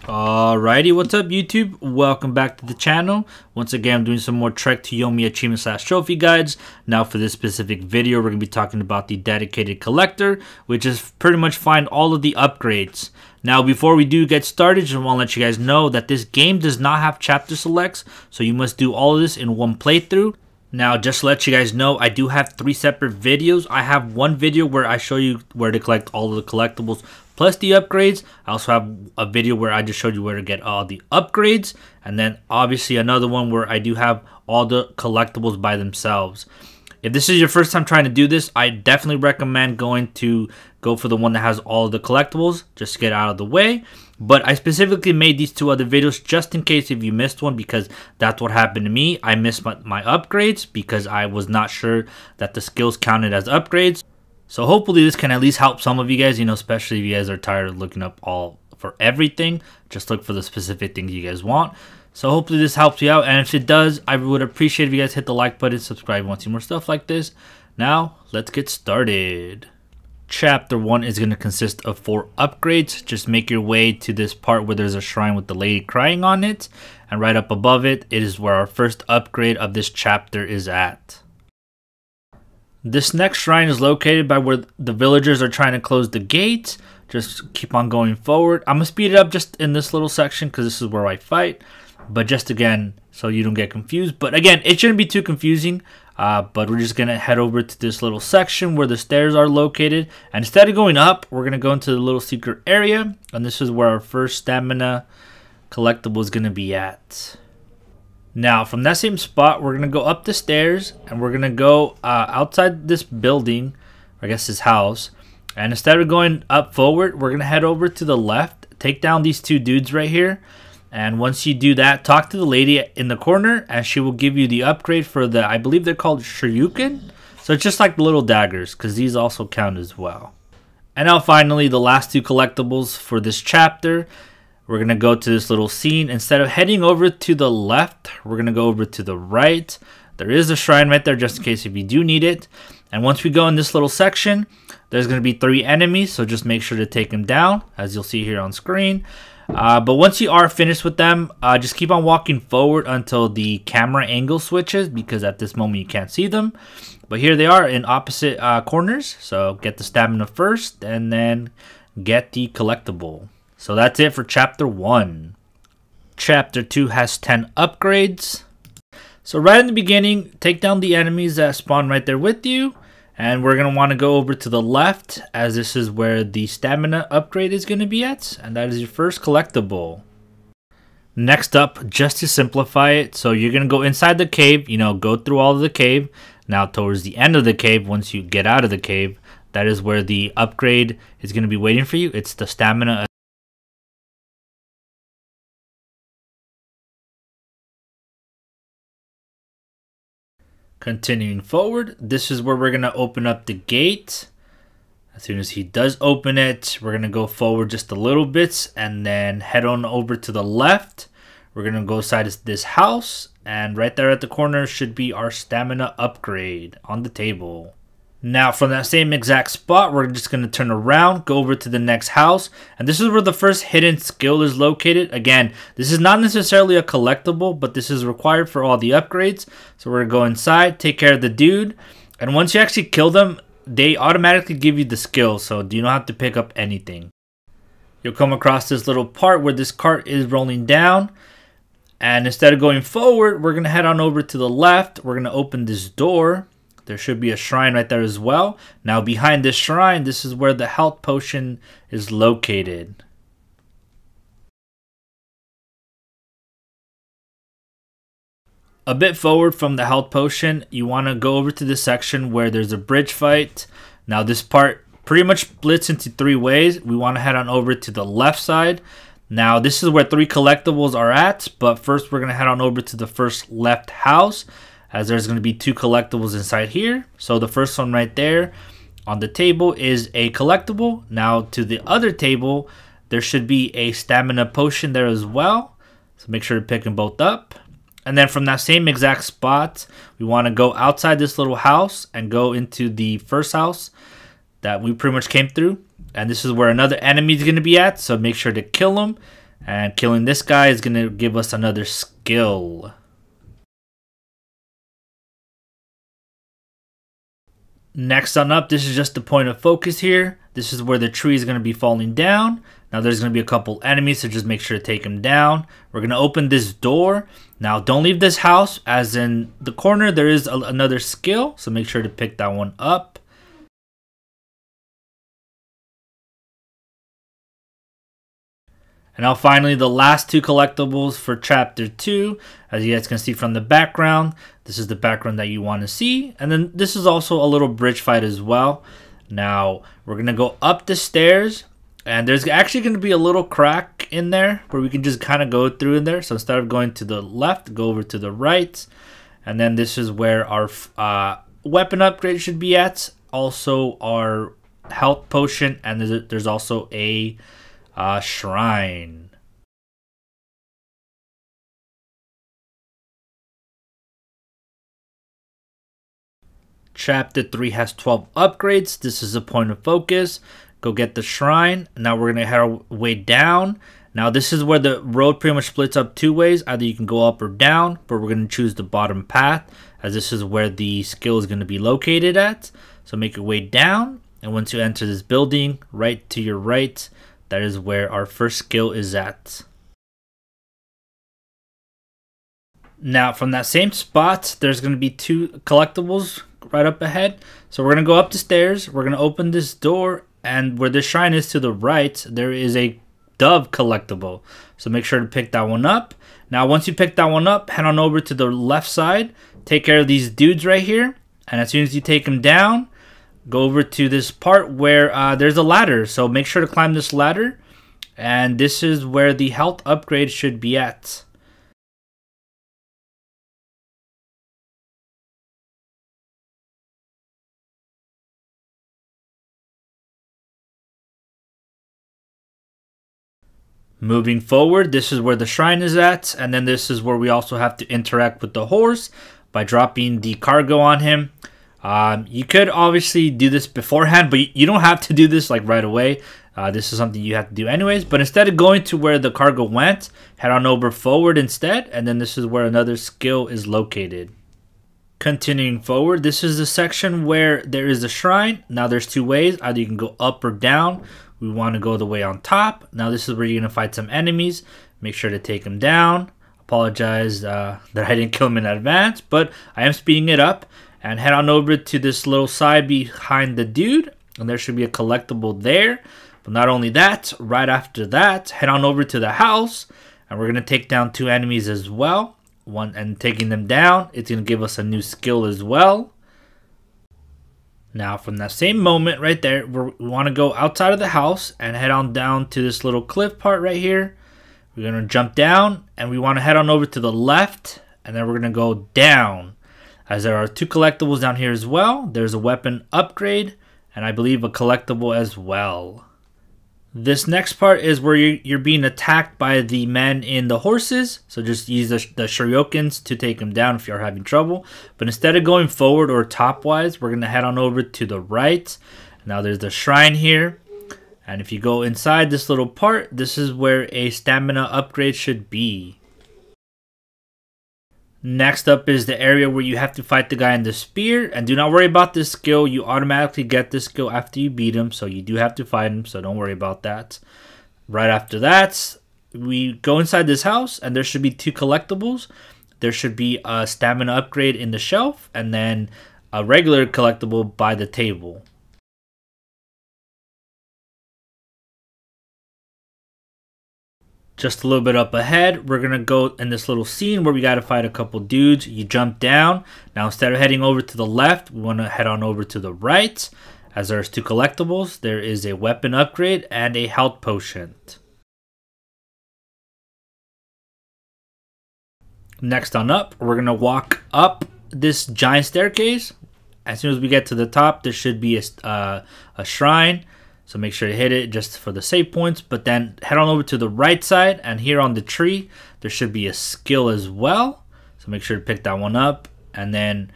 Alrighty, what's up YouTube? Welcome back to the channel. Once again, I'm doing some more Trek To Yomi achievement / trophy guides. Now for this specific video, we're going to be talking about the dedicated collector, which is pretty much find all of the upgrades. Now before we do get started, just want to let you guys know that this game does not have chapter selects, so you must do all of this in one playthrough. Now, just to let you guys know, I do have 3 separate videos. I have one video where I show you where to collect all of the collectibles plus the upgrades. I also have a video where I just showed you where to get all the upgrades. And then obviously another one where I do have all the collectibles by themselves. If this is your first time trying to do this, I definitely recommend go for the one that has all of the collectibles just to get out of the way. But I specifically made these 2 other videos just in case if you missed one, because that's what happened to me. I missed my upgrades because I was not sure that the skills counted as upgrades. So hopefully this can at least help some of you guys, especially if you guys are tired of looking up all for everything. Just look for the specific things you guys want. So hopefully this helps you out, and if it does, I would appreciate if you guys hit the like button, subscribe if you want to see more stuff like this. Now, let's get started. Chapter 1 is going to consist of 4 upgrades. Just make your way to this part where there's a shrine with the lady crying on it, and right up above it, it is where our first upgrade of this chapter is at. This next shrine is located by where the villagers are trying to close the gate. Just keep on going forward. I'm going to speed it up just in this little section because this is where I fight. But just again, so you don't get confused. But again, it shouldn't be too confusing. But we're just going to head over to this little section where the stairs are located. And instead of going up, we're going to go into the little secret area. And this is where our first stamina collectible is going to be at. Now, from that same spot, we're going to go up the stairs. And we're going to go outside this building. I guess this house. And instead of going up forward, we're going to head over to the left. Take down these 2 dudes right here. And once you do that, talk to the lady in the corner, and she will give you the upgrade for the, I believe they're called Shuriken. So it's just like the little daggers, because these also count as well. And now finally, the last 2 collectibles for this chapter. We're going to go to this little scene. Instead of heading over to the left, we're going to go over to the right. There is a shrine right there, just in case if you do need it. And once we go in this little section, there's going to be 3 enemies, so just make sure to take them down, as you'll see here on screen. But once you are finished with them, just keep on walking forward until the camera angle switches, because at this moment you can't see them. But here they are in opposite corners, so get the stamina first and then get the collectible. So that's it for Chapter 1. Chapter 2 has 10 upgrades. So right in the beginning, take down the enemies that spawn right there with you. And we're going to want to go over to the left, as this is where the stamina upgrade is going to be at. And that is your first collectible. Next up, just to simplify it, so you're going to go inside the cave, go through all of the cave. Now towards the end of the cave, once you get out of the cave, that is where the upgrade is going to be waiting for you. It's the stamina. Continuing forward, this is where we're going to open up the gate. As soon as he does open it, we're going to go forward just a little bit and then head on over to the left. We're going to go inside this house, and right there at the corner should be our stamina upgrade on the table. Now from that same exact spot, we're just going to turn around, go over to the next house, and this is where the first hidden skill is located. Again, this is not necessarily a collectible, but this is required for all the upgrades. So we're going to go inside, take care of the dude, and once you actually kill them, they automatically give you the skill, so you don't have to pick up anything. You'll come across this little part where this cart is rolling down, and instead of going forward, we're going to head on over to the left. We're going to open this door. There should be a shrine right there as well. Now behind this shrine, this is where the health potion is located. A bit forward from the health potion, you want to go over to this section where there's a bridge fight. Now this part pretty much splits into 3 ways. We want to head on over to the left side. Now this is where 3 collectibles are at, but first we're going to head on over to the first left house, as there's going to be 2 collectibles inside here. So the first one right there on the table is a collectible. Now to the other table, there should be a stamina potion there as well. So make sure to pick them both up. And then from that same exact spot, we want to go outside this little house and go into the first house that we pretty much came through. And this is where another enemy is going to be at, so make sure to kill him. And killing this guy is going to give us another skill. Next on up, this is just the point of focus here. This is where the tree is going to be falling down. Now there's going to be a couple enemies, so just make sure to take them down. We're going to open this door. Now don't leave this house, as in the corner there is another skill, so make sure to pick that one up. And now finally, the last two collectibles for chapter 2. As you guys can see from the background, this is the background that you want to see. And then this is also a little bridge fight as well. Now we're going to go up the stairs, and there's actually going to be a little crack in there where we can just kind of go through in there. So instead of going to the left, go over to the right. And then this is where our weapon upgrade should be at. Also our health potion, and there's also a shrine. Chapter 3 has 12 upgrades. This is a point of focus. Go get the shrine. Now we're gonna head our way down. Now this is where the road pretty much splits up two ways. Either you can go up or down, but we're gonna choose the bottom path, as this is where the skill is gonna be located at. So make your way down, and once you enter this building, right to your right, that is where our first skill is at. Now from that same spot, there's going to be two collectibles right up ahead. So we're going to go up the stairs, we're going to open this door, and where the shrine is to the right, there is a dove collectible. So make sure to pick that one up. Now once you pick that one up, head on over to the left side, take care of these dudes right here, and as soon as you take them down, go over to this part where there's a ladder. So make sure to climb this ladder, and this is where the health upgrade should be at. Moving forward, this is where the shrine is at, and then this is where we also have to interact with the horse by dropping the cargo on him. You could obviously do this beforehand, but you don't have to do this like right away. This is something you have to do anyways. But instead of going to where the cargo went, head on over forward instead, and then this is where another skill is located. Continuing forward, this is the section where there is a shrine. Now there's two ways. Either you can go up or down. We want to go the way on top. Now this is where you're going to fight some enemies. Make sure to take them down. Apologize that I didn't kill them in advance, but I am speeding it up. And head on over to this little side behind the dude, and there should be a collectible there. But not only that, right after that, head on over to the house, and we're going to take down two enemies as well. And taking them down, it's going to give us a new skill as well. Now from that same moment right there, we want to go outside of the house and head on down to this little cliff part right here. We're going to jump down, and we want to head on over to the left, and then we're going to go down. As there are two collectibles down here as well. There's a weapon upgrade, and I believe a collectible as well. This next part is where you're being attacked by the men in the horses. So just use the shurikens to take them down if you're having trouble. But instead of going forward or top-wise, we're going to head on over to the right. Now there's the shrine here. And if you go inside this little part, this is where a stamina upgrade should be. Next up is the area where you have to fight the guy in the spear, and do not worry about this skill. You automatically get this skill after you beat him, so you do have to fight him, so don't worry about that. Right after that, we go inside this house, and there should be two collectibles. There should be a stamina upgrade in the shelf, and then a regular collectible by the table. Just a little bit up ahead, we're going to go in this little scene where we got to fight a couple dudes. You jump down. Now instead of heading over to the left, we want to head on over to the right. As there's two collectibles, there is a weapon upgrade and a health potion. Next on up, we're going to walk up this giant staircase. As soon as we get to the top, there should be a shrine. So make sure to hit it just for the save points. But then head on over to the right side. And here on the tree, there should be a skill as well. So make sure to pick that one up. And then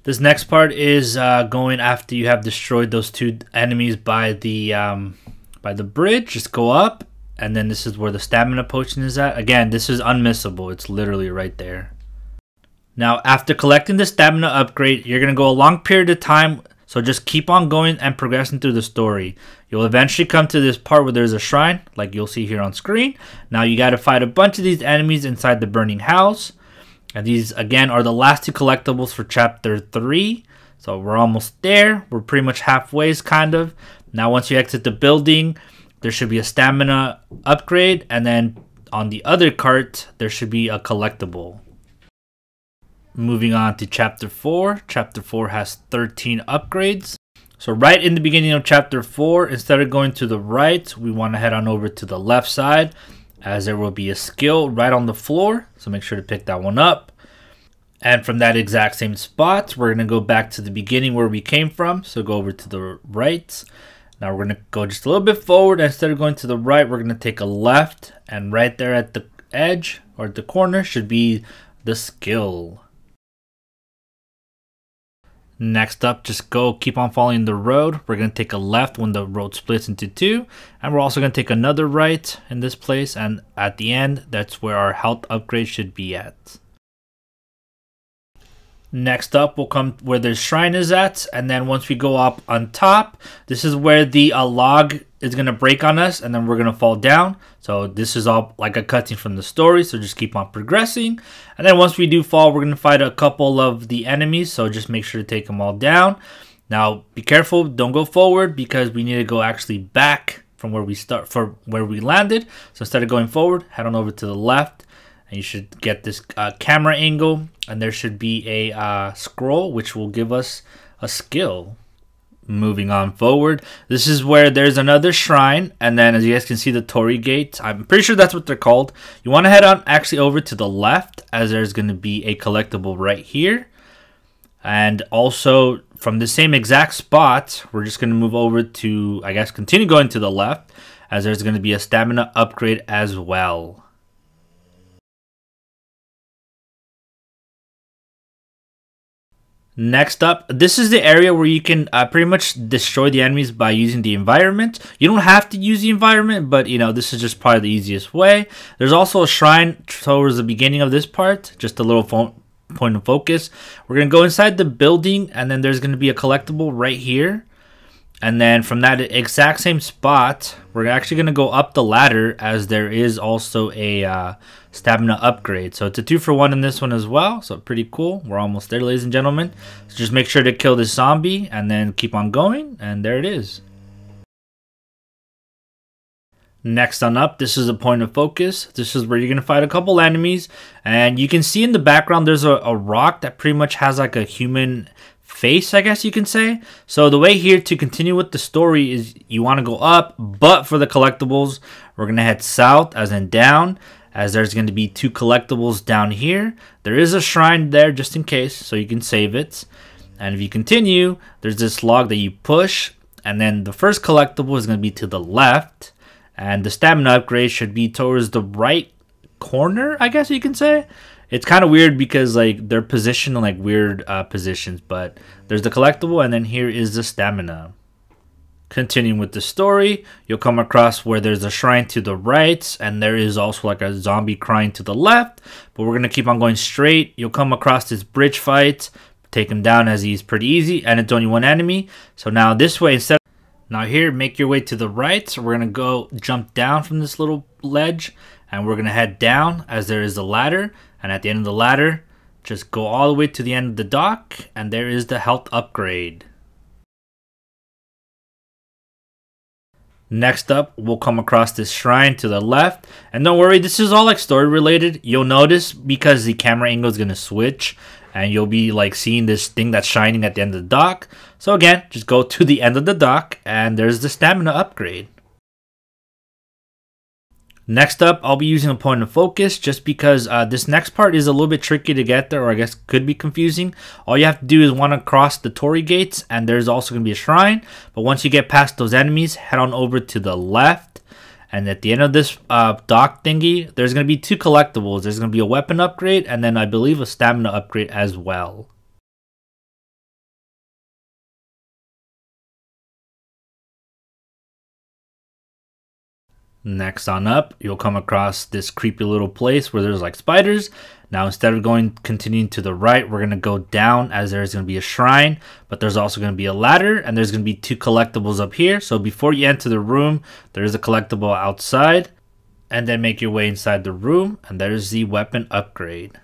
this next part is going after you have destroyed those two enemies by the by the bridge. Just go up, and then this is where the stamina potion is at. Again, this is unmissable. It's literally right there. Now, after collecting the stamina upgrade, you're going to go a long period of time. So just keep on going and progressing through the story. You'll eventually come to this part where there's a shrine, like you'll see here on screen. Now you got to fight a bunch of these enemies inside the burning house. And these, again, are the last two collectibles for Chapter 3. So we're almost there. We're pretty much halfway, kind of. Now once you exit the building, there should be a stamina upgrade. And then on the other cart, there should be a collectible. Moving on to Chapter 4. Chapter 4 has 13 upgrades. So right in the beginning of Chapter 4, instead of going to the right, we want to head on over to the left side, as there will be a skill right on the floor. So make sure to pick that one up. And from that exact same spot, we're going to go back to the beginning where we came from. So go over to the right. Now we're going to go just a little bit forward. Instead of going to the right, we're going to take a left. And right there at the edge, or at the corner, should be the skill. Next up, just keep on following the road. We're going to take a left when the road splits into two. And we're also going to take another right in this place. And at the end, that's where our health upgrade should be at. Next up, we'll come where the shrine is at. And then once we go up on top, this is where the log is going to break on us. And then we're going to fall down. So this is all like a cutscene from the story. So just keep on progressing. And then once we do fall, we're going to fight a couple of the enemies. So just make sure to take them all down. Now, be careful. Don't go forward because we need to go actually back from where we where we landed. So instead of going forward, head on over to the left. And you should get this camera angle. And there should be a scroll which will give us a skill. Moving on forward, this is where there's another shrine, and then as you guys can see the Torii gates, I'm pretty sure that's what they're called. You want to head on actually over to the left, as there's going to be a collectible right here. And also from the same exact spot, we're just going to move over to, I guess, continue going to the left, as there's going to be a stamina upgrade as well. Next up, this is the area where you can pretty much destroy the enemies by using the environment. You don't have to use the environment, but you know, this is just probably the easiest way. There's also a shrine towards the beginning of this part, just a little point of focus. We're going to go inside the building, and then there's going to be a collectible right here. And then from that exact same spot, we're actually going to go up the ladder, as there is also a stamina upgrade. So it's a 2-for-1 in this one as well. So pretty cool. We're almost there, ladies and gentlemen. So just make sure to kill this zombie and then keep on going. And there it is. Next on up, this is a point of focus. This is where you're going to fight a couple enemies. And you can see in the background, there's a rock that pretty much has like a human face, I guess you can say. So the way here to continue with the story is you want to go up, but for the collectibles, we're going to head south, as in down, as there's going to be 2 collectibles down here. There is a shrine there just in case, so you can save it. And if you continue, there's this log that you push, and then the first collectible is going to be to the left, and the stamina upgrade should be towards the right corner, I guess you can say. It's kind of weird because like they're positioned in like weird positions, but there's the collectible, and then here is the stamina. Continuing with the story, you'll come across where there's a shrine to the right, and there is also like a zombie crying to the left, but we're going to keep on going straight. You'll come across this bridge fight, take him down as he's pretty easy, and it's only one enemy. So now this way, now here, make your way to the right. So we're going to go jump down from this little ledge, and we're going to head down as there is a ladder. And at the end of the ladder, just go all the way to the end of the dock, and there is the health upgrade. Next up, we'll come across this shrine to the left. And don't worry, this is all like story related. You'll notice because the camera angle is going to switch, and you'll be like seeing this thing that's shining at the end of the dock. So again, just go to the end of the dock, and there's the stamina upgrade. Next up, I'll be using a point of focus just because this next part is a little bit tricky to get there, or I guess could be confusing. All you have to do is want to cross the Torii gates, and there's also going to be a shrine. But once you get past those enemies, head on over to the left. And at the end of this dock thingy, there's going to be 2 collectibles. There's going to be a weapon upgrade, and then I believe a stamina upgrade as well. Next on up, you'll come across this creepy little place where there's like spiders. Now instead of continuing to the right, we're going to go down as there's going to be a shrine, but there's also going to be a ladder, and there's going to be 2 collectibles up here. So before you enter the room, there is a collectible outside, and then make your way inside the room, and there's the weapon upgrade.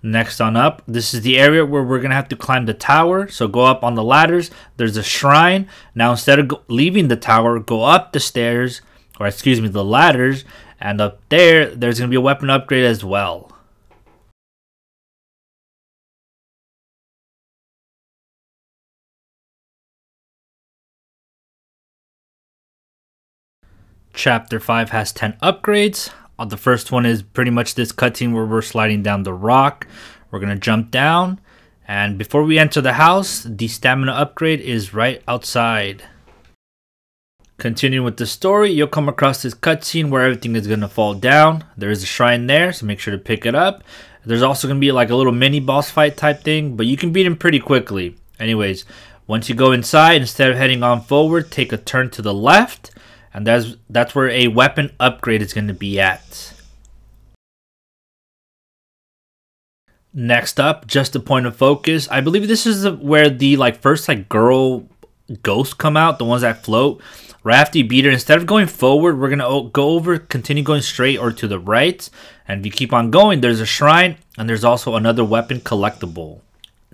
Next on up, this is the area where we're going to have to climb the tower. So go up on the ladders. There's a shrine. Now instead of leaving the tower, go up the stairs, or excuse me, the ladders. And up there's going to be a weapon upgrade as well. Chapter 5 has 10 upgrades. The first one is pretty much this cutscene where we're sliding down the rock. We're going to jump down, and before we enter the house, the stamina upgrade is right outside. Continuing with the story, you'll come across this cutscene where everything is going to fall down. There is a shrine there, so make sure to pick it up. There's also going to be like a little mini boss fight type thing, but you can beat him pretty quickly. Anyways, once you go inside, instead of heading on forward, take a turn to the left. And that's where a weapon upgrade is going to be at. Next up, just a point of focus. I believe this is where the first girl ghosts come out, the ones that float. Right after you beat her, instead of going forward, we're going to go over, continue going straight or to the right. And if you keep on going, there's a shrine, and there's also another weapon collectible.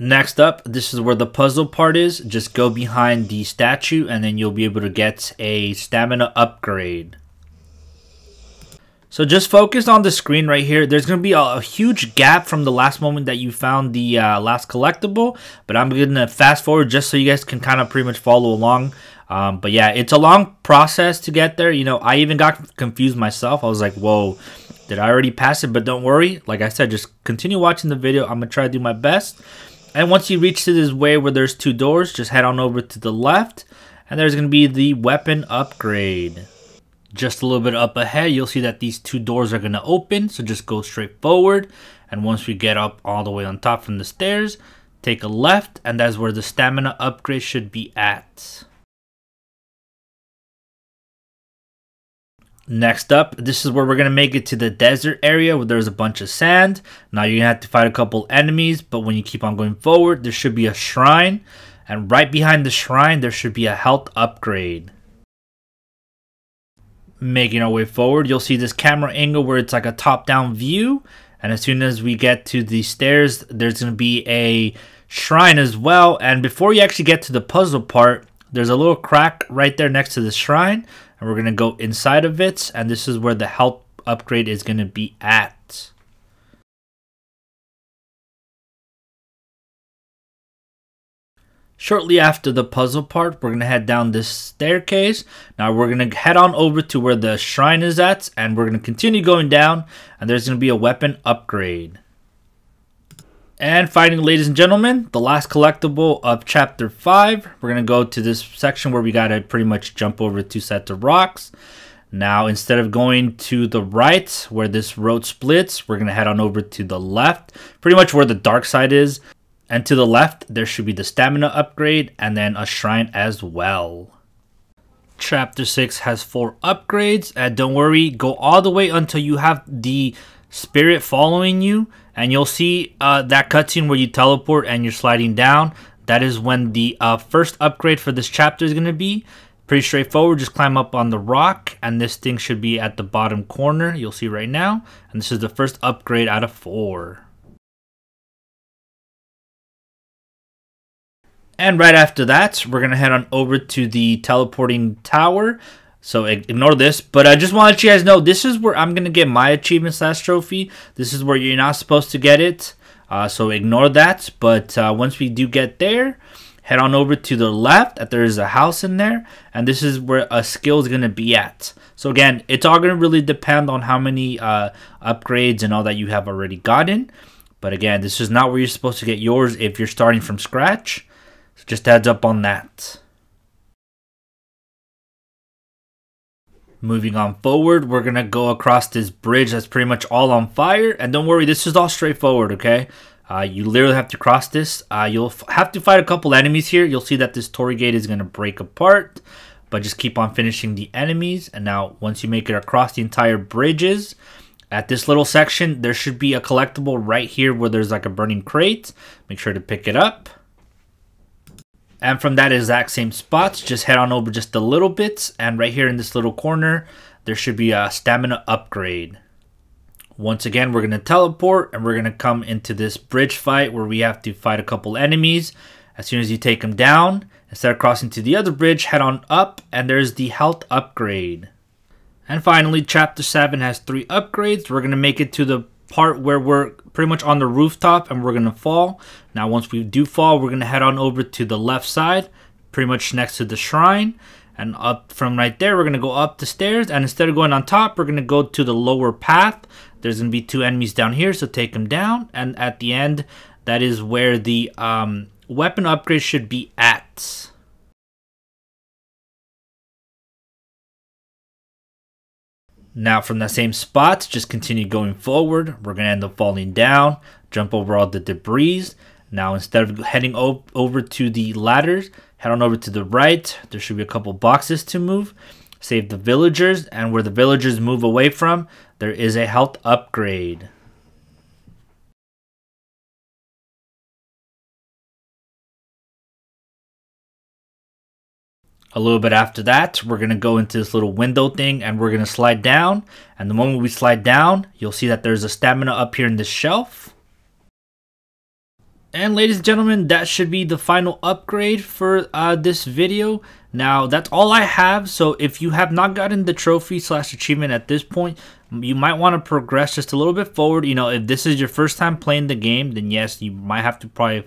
Next up, this is where the puzzle part is. Just go behind the statue and then you'll be able to get a stamina upgrade. So just focus on the screen right here. There's going to be a huge gap from the last moment that you found the last collectible. But I'm going to fast forward just so you guys can kind of pretty much follow along. But yeah, it's a long process to get there. You know, I even got confused myself. I was like, whoa, did I already pass it? But don't worry. Like I said, just continue watching the video. I'm going to try to do my best. And once you reach to this way where there's 2 doors, just head on over to the left. And there's going to be the weapon upgrade. Just a little bit up ahead, you'll see that these 2 doors are going to open. So just go straight forward. And once we get up all the way on top from the stairs, take a left. And that's where the stamina upgrade should be at. Next up, this is where we're going to make it to the desert area where there's a bunch of sand. Now you're going to have to fight a couple enemies, but when you keep on going forward, there should be a shrine. And right behind the shrine, there should be a health upgrade. Making our way forward, you'll see this camera angle where it's like a top-down view. And as soon as we get to the stairs, there's going to be a shrine as well. And before you actually get to the puzzle part, there's a little crack right there next to the shrine. And we're going to go inside of it, and this is where the health upgrade is going to be at. Shortly after the puzzle part, we're going to head down this staircase. Now we're going to head on over to where the shrine is at, and we're going to continue going down, and there's going to be a weapon upgrade. And finally, ladies and gentlemen, the last collectible of Chapter 5. We're going to go to this section where we got to pretty much jump over 2 sets of rocks. Now, instead of going to the right where this road splits, we're going to head on over to the left. Pretty much where the dark side is. And to the left, there should be the stamina upgrade and then a shrine as well. Chapter 6 has 4 upgrades. And don't worry, go all the way until you have the spirit following you. And you'll see that cutscene where you teleport and you're sliding down. That is when the first upgrade for this chapter is going to be. Pretty straightforward. Just climb up on the rock. And this thing should be at the bottom corner. You'll see right now. And this is the first upgrade out of 4. And right after that, we're going to head on over to the teleporting tower. So ignore this, but I just want to let you guys know, this is where I'm going to get my achievement / trophy. This is where you're not supposed to get it. So ignore that. But once we do get there, head on over to the left. There is a house in there. And this is where a skill is going to be at. So again, it's all going to really depend on how many upgrades and all that you have already gotten. But again, this is not where you're supposed to get yours if you're starting from scratch. So just a heads up on that. Moving on forward, we're going to go across this bridge that's pretty much all on fire. And don't worry, this is all straightforward, okay? You literally have to cross this. You'll have to fight a couple enemies here. You'll see that this torii gate is going to break apart. but just keep on finishing the enemies. And now once you make it across the entire bridges, at this little section, there should be a collectible right here where there's like a burning crate. Make sure to pick it up. And from that exact same spot, just head on over just a little bit. And right here in this little corner, there should be a stamina upgrade. Once again, we're going to teleport and we're going to come into this bridge fight where we have to fight a couple enemies. As soon as you take them down, instead of crossing to the other bridge, head on up and there's the health upgrade. And finally, Chapter 7 has 3 upgrades. We're going to make it to the part where we're pretty much on the rooftop and we're going to fall. Now, once we do fall, we're going to head on over to the left side, pretty much next to the shrine. And up from right there, we're going to go up the stairs. And instead of going on top, we're going to go to the lower path. There's going to be 2 enemies down here, so take them down. And at the end, that is where the weapon upgrade should be at. Now from that same spot, just continue going forward. We're going to end up falling down, jump over all the debris. Now instead of heading over to the ladders, head on over to the right. There should be a couple boxes to move. Save the villagers, and where the villagers move away from, there is a health upgrade. A little bit after that, we're going to go into this little window thing and we're going to slide down. And the moment we slide down, you'll see that there's a stamina up here in this shelf. And ladies and gentlemen, that should be the final upgrade for this video. Now, that's all I have. So if you have not gotten the trophy / achievement at this point, you might want to progress just a little bit forward. You know, if this is your first time playing the game, then yes, you might have to probably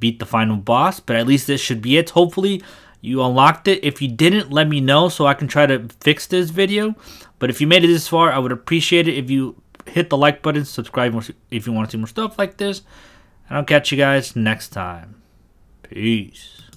beat the final boss. But at least this should be it. Hopefully, you unlocked it. If you didn't, let me know so I can try to fix this video. But if you made it this far, I would appreciate it if you hit the like button, subscribe if you want to see more stuff like this. And I'll catch you guys next time. Peace.